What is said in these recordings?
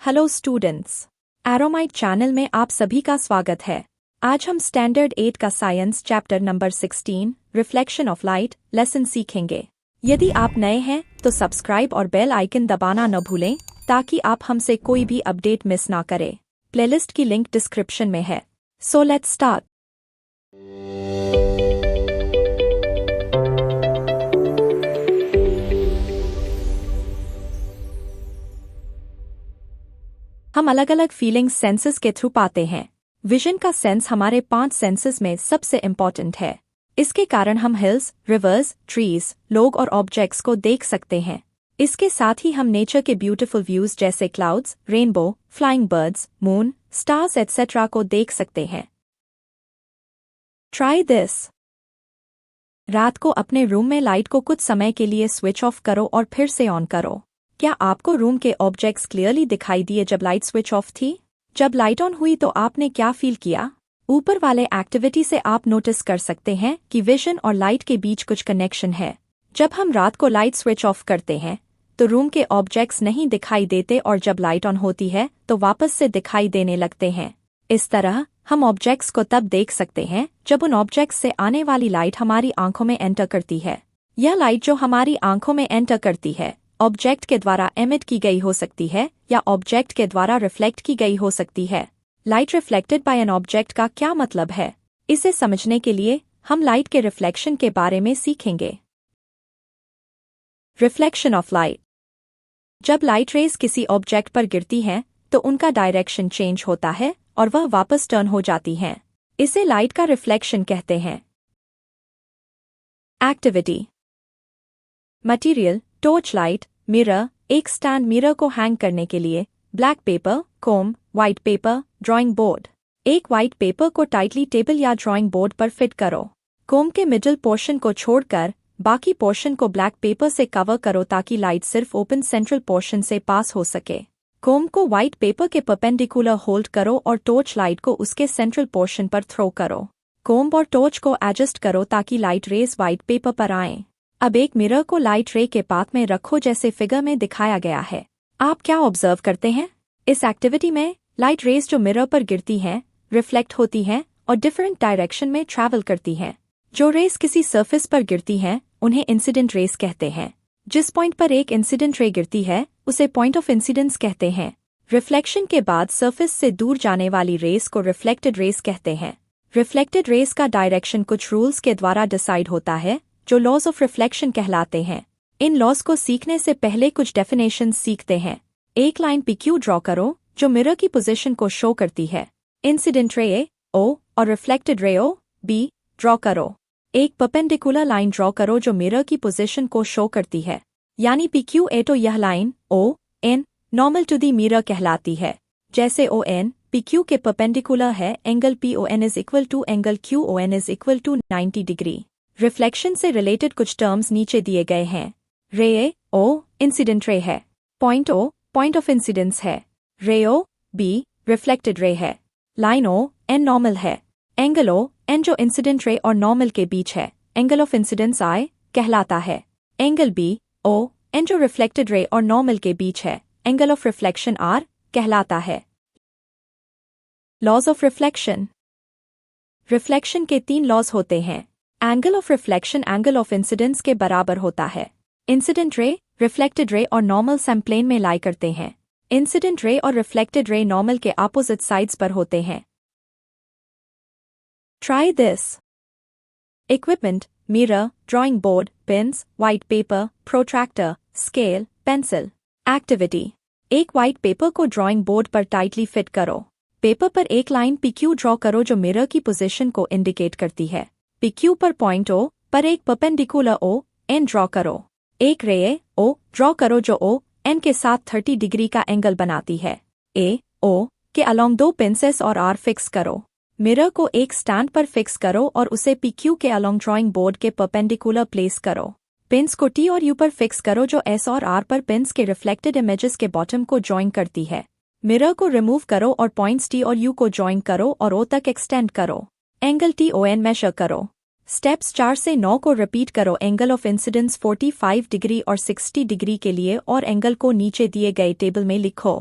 Hello students, एरोमाइट channel में आप सभी का स्वागत है। आज हम स्टैंडर्ड 8 का science chapter number 16 reflection of light lesson सीखेंगे। यदि आप नए हैं तो सब्सक्राइब और बेल आइकन दबाना न भूलें ताकि आप हमसे कोई भी अपडेट मिस ना करें। प्लेलिस्ट की लिंक डिस्क्रिप्शन में है। So let's start. हम अलग अलग फीलिंग्स सेंसेस के थ्रू पाते हैं। विजन का सेंस हमारे 5 सेंसेस में सबसे इम्पॉर्टेंट है। इसके कारण हम हिल्स, रिवर्स, ट्रीज, लोग और ऑब्जेक्ट्स को देख सकते हैं। इसके साथ ही हम नेचर के ब्यूटीफुल व्यूज जैसे clouds, rainbow, flying birds, moon, stars etcetera को देख सकते हैं। Try this. रात को अपने रूम में लाइट को कुछ समय के लिए स्विच ऑफ करो और फिर से ऑन करो। क्या आपको रूम के ऑब्जेक्ट्स क्लियरली दिखाई दिए जब लाइट स्विच ऑफ थी? जब लाइट ऑन हुई तो आपने क्या फील किया? ऊपर वाले एक्टिविटी से आप नोटिस कर सकते हैं कि विजन और लाइट के बीच कुछ कनेक्शन है। जब हम रात को लाइट स्विच ऑफ करते हैं तो रूम के ऑब्जेक्ट्स नहीं दिखाई देते और जब लाइट ऑन होती है तो वापस से दिखाई देने लगते हैं। इस तरह हम ऑब्जेक्ट्स को तब देख सकते हैं जब उन ऑब्जेक्ट्स से आने वाली लाइट हमारी आंखों में एंटर करती है। यह लाइट जो हमारी आंखों में एंटर करती है ऑब्जेक्ट के द्वारा एमिट की गई हो सकती है या ऑब्जेक्ट के द्वारा रिफ्लेक्ट की गई हो सकती है। Light reflected by an object का क्या मतलब है? इसे समझने के लिए हम लाइट के रिफ्लेक्शन के बारे में सीखेंगे। Reflection of light. जब लाइट रेज किसी ऑब्जेक्ट पर गिरती हैं तो उनका डायरेक्शन चेंज होता है और वह वापस टर्न हो जाती हैं। इसे लाइट का रिफ्लेक्शन कहते हैं। Activity. Material, torch light, mirror. एक स्टैंड मिरर को हैंग करने के लिए ब्लैक पेपर, कोम, व्हाइट पेपर, ड्राइंग बोर्ड। एक व्हाइट पेपर को टाइटली टेबल या ड्राइंग बोर्ड पर फिट करो। कोम के मिडिल पोर्शन को छोड़कर बाकी पोर्शन को ब्लैक पेपर से कवर करो ताकि लाइट सिर्फ ओपन सेंट्रल पोर्शन से पास हो सके। कोम को व्हाइट पेपर के परपेंडिकुलर होल्ड करो और टॉर्च लाइट को उसके सेंट्रल पोर्शन पर थ्रो करो। कोम और टॉर्च को एडजस्ट करो ताकि लाइट रेज व्हाइट पेपर पर आएं। अब एक मिरर को लाइट रे के पाथ में रखो जैसे फिगर में दिखाया गया है। आप क्या ऑब्जर्व करते हैं? इस एक्टिविटी में लाइट रेज जो मिरर पर गिरती हैं, रिफ्लेक्ट होती हैं और डिफरेंट डायरेक्शन में ट्रैवल करती हैं। जो रेज किसी सरफेस पर गिरती हैं उन्हें इंसिडेंट रेज कहते हैं। जिस पॉइंट पर एक इंसिडेंट रे गिरती है उसे पॉइंट ऑफ इंसिडेंस कहते हैं। रिफ्लेक्शन के बाद सरफेस से दूर जाने वाली रेज को रिफ्लेक्टेड रेज कहते हैं। रिफ्लेक्टेड रेज का डायरेक्शन कुछ रूल्स के द्वारा डिसाइड होता है जो लॉज ऑफ रिफ्लेक्शन कहलाते हैं। इन लॉज को सीखने से पहले कुछ डेफिनेशन सीखते हैं। एक लाइन PQ ड्रॉ करो जो मिरर की पोजीशन को शो करती है। इंसिडेंट रे O और reflected ray O B draw करो। एक परपेंडिकुलर लाइन ड्रॉ करो जो मिरर की पोजीशन को शो करती है, यानी PQ तो यह line ON normal to the mirror कहलाती है। जैसे ON PQ के परपेंडिकुलर है, angle PON is equal to angle QON is equal to 90 degree. Reflection से रिलेटेड कुछ टर्म्स नीचे दिए गए हैं। रे O इंसिडेंट रे है। Point O point of incidence है। Ray O B reflected ray है। लाइन O N नॉर्मल है। एंगल O N जो इंसिडेंट रे और नॉर्मल के बीच है, एंगल ऑफ इंसिडेंस I कहलाता है। एंगल B O N जो रिफ्लेक्टेड रे और नॉर्मल के बीच है, एंगल ऑफ रिफ्लेक्शन R कहलाता है। Laws of reflection. रिफ्लेक्शन के 3 लॉज होते हैं। Angle of reflection angle of incidence के बराबर होता है। इंसिडेंट रे, रिफ्लेक्टेड रे और नॉर्मल सेम प्लेन में लाई करते हैं। इंसिडेंट रे और रिफ्लेक्टेड रे नॉर्मल के अपोजिट साइड्स पर होते हैं। Try this. Equipment, mirror, drawing board, pens, white paper, protractor, scale, pencil. Activity. एक व्हाइट पेपर को ड्राइंग बोर्ड पर टाइटली फिट करो। पेपर पर एक लाइन PQ ड्रॉ करो जो मिरर की पोजीशन को इंडिकेट करती है। PQ पर पॉइंट O पर एक परपेंडिकुलर ON ड्रॉ करो। एक रे O ड्रॉ करो जो ON के साथ 30 डिग्री का एंगल बनाती है। O के अलोंग 2 पिंसेस और R फिक्स करो। मिरर को एक स्टैंड पर फिक्स करो और उसे PQ के अलोंग ड्राइंग बोर्ड के परपेंडिकुलर प्लेस करो। पिंस को T और U पर फिक्स करो जो S और R पर पिंस के रिफ्लेक्टेड इमेजेस के बॉटम को जॉइन करती है। मिरर को रिमूव करो और पॉइंट्स T और U को जॉइन करो और O तक एक्सटेंड करो। एंगल TON मेजर करो। स्टेप्स 4 से 9 को रिपीट करो। एंगल ऑफ इंसिडेंस 45 डिग्री और 60 डिग्री के लिए और एंगल को नीचे दिए गए टेबल में लिखो।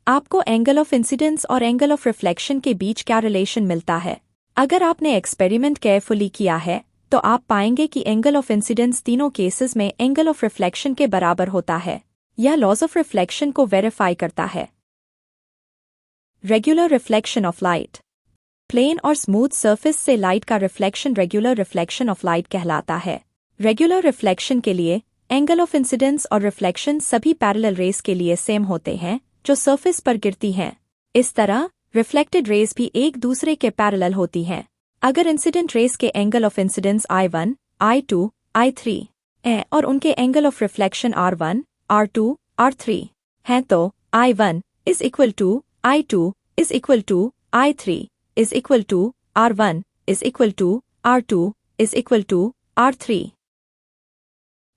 आपको एंगल ऑफ इंसिडेंस और एंगल ऑफ रिफ्लेक्शन के बीच क्या रिलेशन मिलता है? अगर आपने एक्सपेरिमेंट केयरफुली किया है तो आप पाएंगे कि एंगल ऑफ इंसिडेंस तीनों केसेस में एंगल ऑफ रिफ्लेक्शन के बराबर होता है। यह लॉज ऑफ रिफ्लेक्शन को वेरीफाई करता है। Regular reflection of light. Plane और स्मूथ सरफेस से लाइट का reflection regular reflection of light कहलाता है। रेगुलर रिफ्लेक्शन के लिए एंगल ऑफ इंसिडेंस और रिफ्लेक्शन सभी पैरेलल रेस के लिए सेम होते हैं जो सरफेस पर गिरती हैं। इस तरह रिफ्लेक्टेड रेस भी एक दूसरे के पैरेलल होती हैं। अगर इंसिडेंट रेस के angle of incidence I1, I2, I3 हैं और उनके angle of reflection R1, R2, R3 हैं तो I1 is equal to I2 is equal to I3 is equal to R1 is equal to R2 is equal to R3.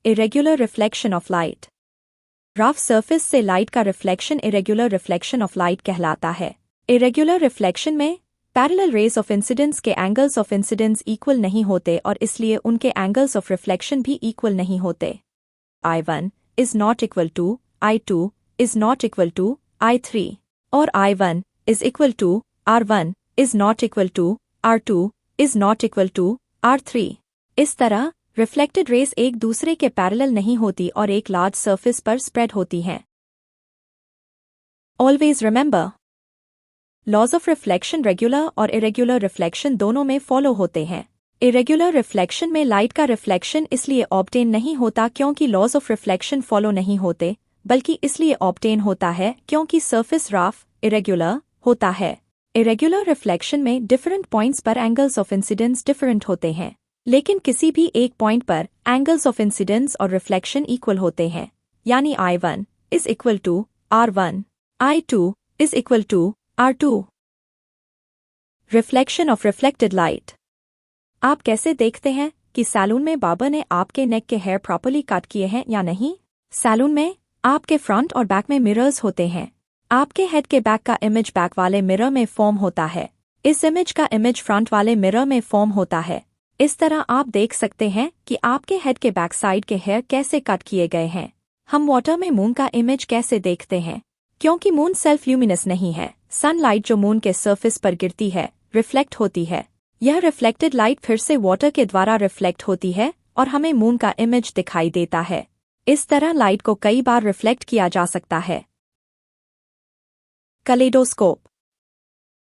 Irregular reflection of light. Rough surface से light का reflection irregular reflection of light कहलाता है। Irregular reflection में parallel raise of incidence के angles of incidence equal नहीं होते और इसलिए उनके एंगल्स ऑफ रिफ्लेक्शन भी इक्वल नहीं होते। I1 is not equal to I2 is not equal to I3 और I1 is equal to R1 is not equal to R2 is not equal to R3। इस तरह रिफ्लेक्टेड रेस एक दूसरे के parallel नहीं होती और एक लार्ज सरफेस पर स्प्रेड होती हैं। Always remember, laws of reflection regular और इरेगुलर रिफ्लेक्शन दोनों में फॉलो होते हैं। इरेगुलर रिफ्लेक्शन में लाइट का रिफ्लेक्शन इसलिए ऑब्टेन नहीं होता क्योंकि लॉज ऑफ रिफ्लेक्शन फॉलो नहीं होते, बल्कि इसलिए ऑब्टेन होता है क्योंकि सरफेस रफ इरेगुलर होता है। इरेगुलर रिफ्लेक्शन में डिफरेंट पॉइंट्स पर एंगल्स ऑफ इंसिडेंस डिफरेंट होते हैं, लेकिन किसी भी एक पॉइंट पर एंगल्स ऑफ इंसिडेंस और रिफ्लेक्शन इक्वल होते हैं, यानी I1 is equal to R1, I2 is equal to R2। Reflection of reflected light. आप कैसे देखते हैं कि सैलून में बार्बर ने आपके नेक के हेयर प्रॉपर्ली कट किए हैं या नहीं? सैलून में आपके फ्रंट और बैक में मिरर्स होते हैं। आपके हेड के बैक का इमेज बैक वाले मिरर में फॉर्म होता है। इस इमेज का इमेज फ्रंट वाले मिरर में फॉर्म होता है। इस तरह आप देख सकते हैं कि आपके हेड के बैक साइड के हेयर कैसे कट किए गए हैं। हम वाटर में मून का इमेज कैसे देखते हैं? क्योंकि मून सेल्फ ल्यूमिनस नहीं है, सनलाइट जो मून के सरफेस पर गिरती है रिफ्लेक्ट होती है। यह रिफ्लेक्टेड लाइट फिर से वाटर के द्वारा रिफ्लेक्ट होती है और हमें मून का इमेज दिखाई देता है। इस तरह लाइट को कई बार रिफ्लेक्ट किया जा सकता है। कलेडोस्कोप।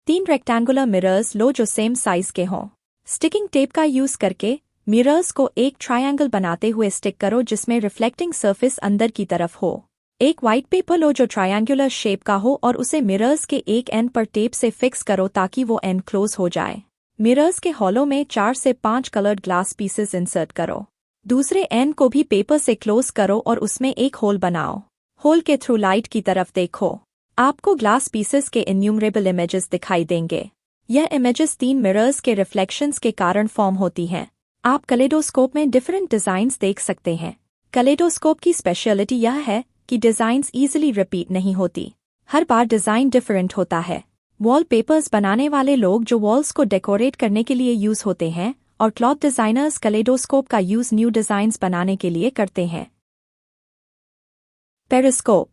3 रेक्टेंगुलर मिरर्स लो जो सेम साइज के हों। स्टिकिंग टेप का यूज करके मिरर्स को एक ट्रायंगल बनाते हुए स्टिक करो जिसमें रिफ्लेक्टिंग सरफेस अंदर की तरफ हो। एक व्हाइट पेपर लो जो ट्रायंगुलर शेप का हो और उसे मिरर्स के एक एंड पर टेप से फिक्स करो ताकि वो एंड क्लोज हो जाए। मिरर्स के हॉलो में 4 से 5 कलर्ड ग्लास पीसेस इंसर्ट करो। दूसरे एंड को भी पेपर से क्लोज करो और उसमें एक होल बनाओ। होल के थ्रू लाइट की तरफ देखो। आपको ग्लास पीसेस के इन्यूमरेबल इमेजेस दिखाई देंगे। यह इमेजेस 3 मिरर्स के रिफ्लेक्शंस के कारण फॉर्म होती हैं। आप कलेडोस्कोप में डिफरेंट डिजाइन्स देख सकते हैं। कलेडोस्कोप की स्पेशलिटी यह है कि डिजाइन्स इजीली रिपीट नहीं होती। हर बार डिजाइन डिफरेंट होता है। वॉलपेपर्स बनाने वाले लोग जो वॉल्स को डेकोरेट करने के लिए यूज होते हैं और क्लॉथ डिजाइनर्स कलेडोस्कोप का यूज न्यू डिजाइन्स बनाने के लिए करते हैं। पेरिस्कोप।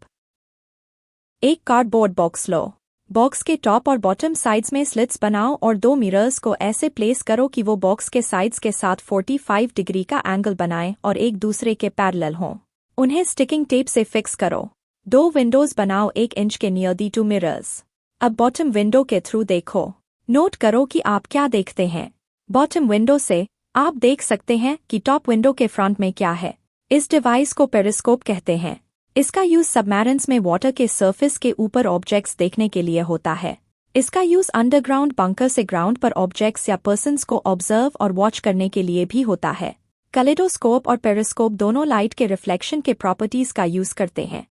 एक कार्डबोर्ड बॉक्स लो। बॉक्स के टॉप और बॉटम साइड्स में स्लिट्स बनाओ और 2 मिरर्स को ऐसे प्लेस करो कि वो बॉक्स के साइड्स के साथ 45 डिग्री का एंगल बनाएं और एक दूसरे के पैरेलल हों। उन्हें स्टिकिंग टेप से फिक्स करो। 2 विंडोज बनाओ 1 इंच के नियर दी 2 मिरर्स। अब बॉटम विंडो के थ्रू देखो। नोट करो कि आप क्या देखते हैं। बॉटम विंडो से आप देख सकते हैं कि टॉप विंडो के फ्रंट में क्या है। इस डिवाइस को पेरिस्कोप कहते हैं। इसका यूज सबमरीन्स में वाटर के सरफेस के ऊपर ऑब्जेक्ट्स देखने के लिए होता है। इसका यूज अंडरग्राउंड बंकर से ग्राउंड पर ऑब्जेक्ट्स या पर्सन्स को ऑब्जर्व और वॉच करने के लिए भी होता है। कलेडोस्कोप और पेरिस्कोप दोनों लाइट के रिफ्लेक्शन के प्रॉपर्टीज का यूज करते हैं।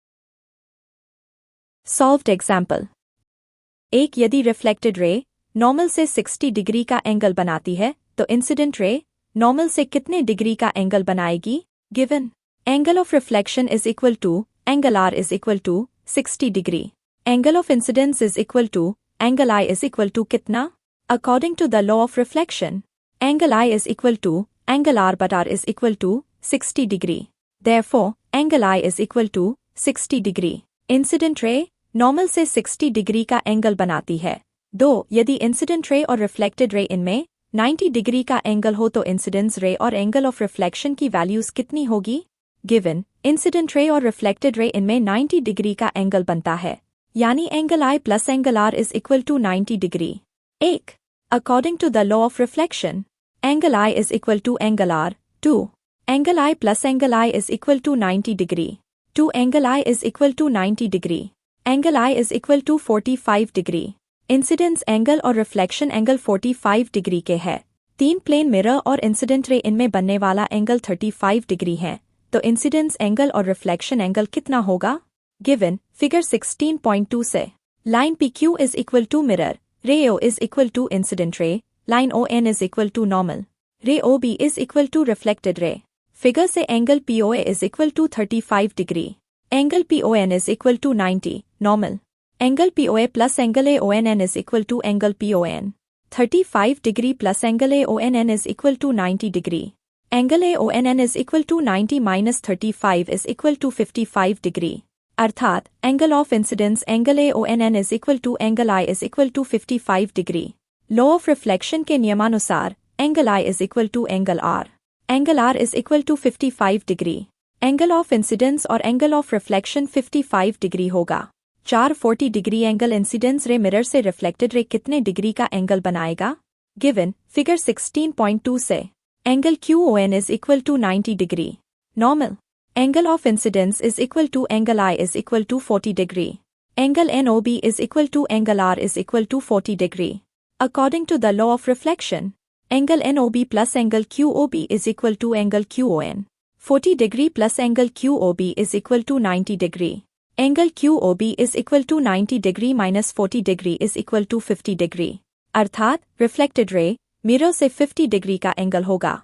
Solved example. एक, यदि रिफ्लेक्टेड रे नॉर्मल से 60 डिग्री का एंगल बनाती है तो इंसिडेंट रे नॉर्मल से कितने डिग्री का एंगल बनाएगी? Given angle of reflection is equal to angle R is equal to 60 degree. Angle of incidence is equal to angle I is equal to कितना? According to the law of reflection, angle I is equal to angle R but R is equal to 60 degree. Therefore, angle I is equal to 60 degree. Incident ray normal से 60 degree का angle बनाती है। 2. यदि incident ray और reflected ray इनमें 90 degree का angle हो तो इंसिडेंस रे और एंगल ऑफ रिफ्लेक्शन की वैल्यूज कितनी होगी? गिवन इंसिडेंट रे और रिफ्लेक्टेड रे इनमें 90 डिग्री का एंगल बनता है, यानी angle I plus angle R is equal to 90 degree. 1. According to the law of reflection, angle I is equal to angle R। 2. Angle I plus angle I is equal to 90 degree. 2. Angle I is equal to 90 degree. Angle I is equal to 45 degree. Incidence angle और reflection angle 45 degree के है। 3 plane mirror और incident ray इनमें बनने वाला angle 35 degree है, तो incidence angle और रिफ्लेक्शन एंगल कितना होगा? गिवन फिगर 16.2 से line PQ is equal to mirror, ray O is equal to incident ray, line ON is equal to normal, ray OB is equal to reflected ray. Figure से angle POA is equal to 35 degree, angle PON is equal to 90 normal, angle POA plus angle AONN is equal to angle PON। 35 degree plus angle AONN is equal to 90 degree, angle AONN is equal to 90 minus 35 is equal to 55 degree, अर्थात angle of incidence angle AONN is equal to angle I is equal to 55 degree. Law of reflection के नियमानुसार angle I is equal to angle R, angle R is equal to 55 degree, angle of incidence और angle of reflection 55 degree होगा। 40 degree angle incidence रे mirror से reflected ray कितने degree का angle बनाएगा? Given figure 16.2 से angle QON is equal to 90 degree, normal, angle of incidence is equal to angle I is equal to 40 degree, angle NOB is equal to angle R is equal to 40 degree. According to the law of reflection, angle NOB plus angle QOB is equal to angle QON। 40 degree plus angle QOB is equal to 90 degree, angle QOB is equal to 90 degree minus 40 degree is equal to 50 degree, अर्थात reflected ray mirror से 50 degree का angle होगा।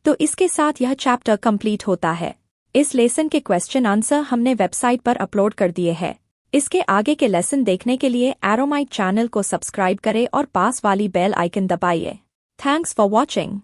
तो इसके साथ यह chapter complete होता है। इस लेसन के क्वेश्चन आंसर हमने वेबसाइट पर अपलोड कर दिए हैं। इसके आगे के लेसन देखने के लिए एरोमाइट चैनल को सब्सक्राइब करें और पास वाली बेल आइकन दबाइए। Thanks for watching.